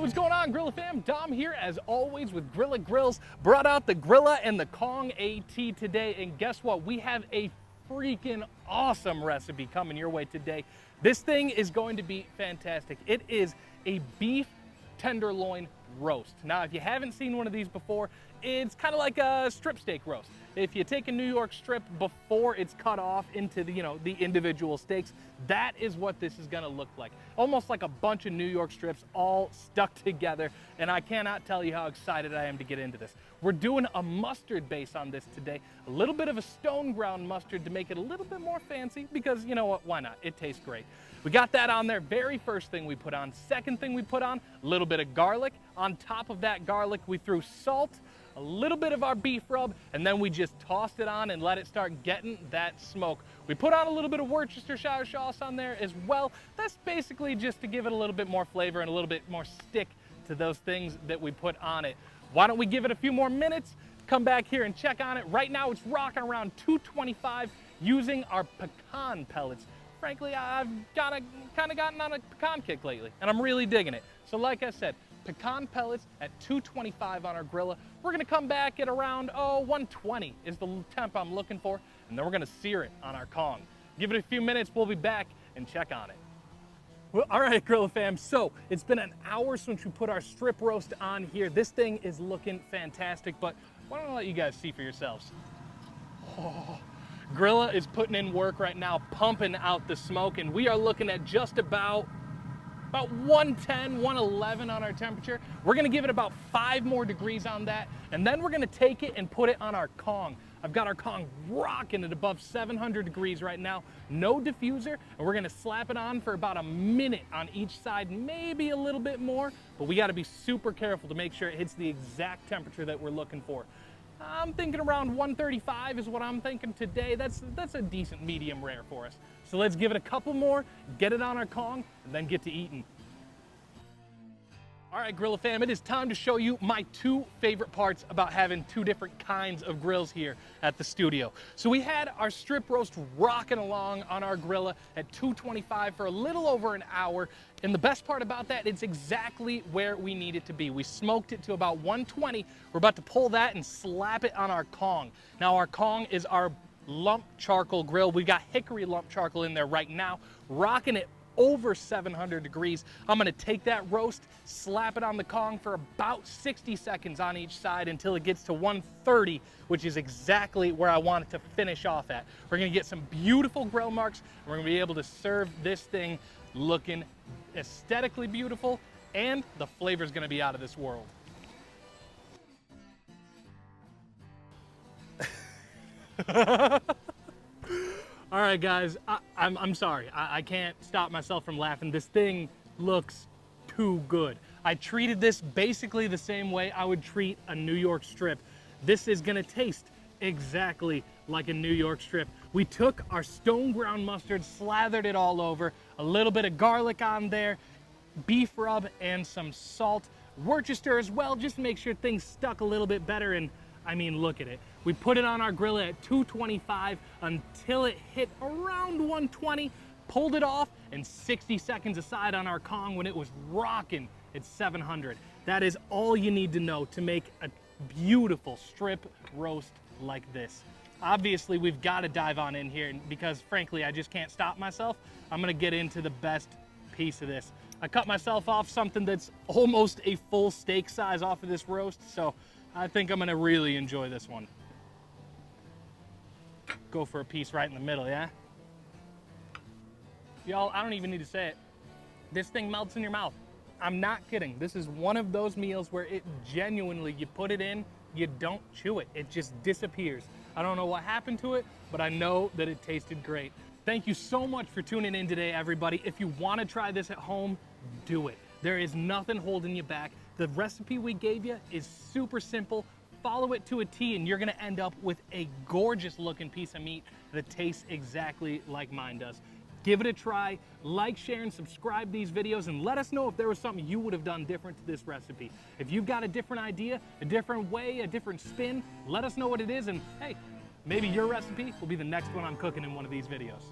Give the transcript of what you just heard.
What's going on, Grilla Fam? Dom here, as always, with Grilla Grills. Brought out the Grilla and the Kong AT today, and guess what? We have a freaking awesome recipe coming your way today. This thing is going to be fantastic. It is a beef tenderloin roast. Now, if you haven't seen one of these before, it's kind of like a strip steak roast. If you take a New York strip before it's cut off into the, the individual steaks, that is what this is gonna look like. Almost like a bunch of New York strips all stuck together, and I cannot tell you how excited I am to get into this. We're doing a mustard base on this today, a little bit of a stone ground mustard to make it a little bit more fancy, because you know what, why not? It tastes great. We got that on there, very first thing we put on. Second thing we put on, a little bit of garlic. On top of that garlic, we threw salt, a little bit of our beef rub, and then we just tossed it on and let it start getting that smoke. We put on a little bit of Worcestershire sauce on there as well. That's basically just to give it a little bit more flavor and a little bit more stick to those things that we put on it. Why don't we give it a few more minutes, come back here and check on it. Right now it's rocking around 225 using our pecan pellets. Frankly, I've kind of gotten on a pecan kick lately, and I'm really digging it. So like I said, pecan pellets at 225 on our Grilla. We're gonna come back at around, 120 is the temp I'm looking for, and then we're gonna sear it on our Kong. Give it a few minutes, we'll be back and check on it. Well, all right, Grilla Fam, so it's been an hour since we put our strip roast on here. This thing is looking fantastic, but why don't I let you guys see for yourselves? Oh, Grilla is putting in work right now, pumping out the smoke, and we are looking at just about 110, 111 on our temperature. We're gonna give it about 5 more degrees on that, and then we're gonna take it and put it on our Kong. I've got our Kong rocking at above 700 degrees right now, no diffuser, and we're gonna slap it on for about a minute on each side, maybe a little bit more, but we gotta be super careful to make sure it hits the exact temperature that we're looking for. I'm thinking around 135 is what I'm thinking today. That's a decent medium rare for us. So let's give it a couple more, get it on our Kong, and then get to eating. All right, Grilla Fam, it is time to show you my 2 favorite parts about having 2 different kinds of grills here at the studio. So we had our strip roast rocking along on our Grilla at 225 for a little over an hour. And the best part about that, it's exactly where we need it to be. We smoked it to about 120. We're about to pull that and slap it on our Kong. Now our Kong is our lump charcoal grill. We've got hickory lump charcoal in there right now, rocking it over 700 degrees. I'm gonna take that roast, slap it on the Kong for about 60 seconds on each side until it gets to 130, which is exactly where I want it to finish off at. We're gonna get some beautiful grill marks, and we're gonna be able to serve this thing looking aesthetically beautiful, and the flavor's gonna be out of this world. All right, guys, I'm sorry. I can't stop myself from laughing. This thing looks too good. I treated this basically the same way I would treat a New York strip. This is gonna taste exactly like a New York strip. We took our stone ground mustard, slathered it all over, a little bit of garlic on there, beef rub, and some salt. Worcester as well, just to make sure things stuck a little bit better. And I mean, look at it. We put it on our Grilla at 225 until it hit around 120, pulled it off, and 60 seconds aside on our Kong when it was rocking at 700. That is all you need to know to make a beautiful strip roast like this. Obviously, we've got to dive on in here because, frankly, I just can't stop myself. I'm gonna get into the best piece of this. I cut myself off something that's almost a full steak size off of this roast, so I think I'm gonna really enjoy this one. Go for a piece right in the middle, yeah? Y'all, I don't even need to say it. This thing melts in your mouth. I'm not kidding. This is one of those meals where it genuinely, you put it in, you don't chew it. It just disappears. I don't know what happened to it, but I know that it tasted great. Thank you so much for tuning in today, everybody. If you wanna try this at home, do it. There is nothing holding you back. The recipe we gave you is super simple. Follow it to a T and you're gonna end up with a gorgeous looking piece of meat that tastes exactly like mine does. Give it a try, like, share, and subscribe these videos, and let us know if there was something you would have done different to this recipe. If you've got a different idea, a different way, a different spin, let us know what it is, and hey, maybe your recipe will be the next one I'm cooking in one of these videos.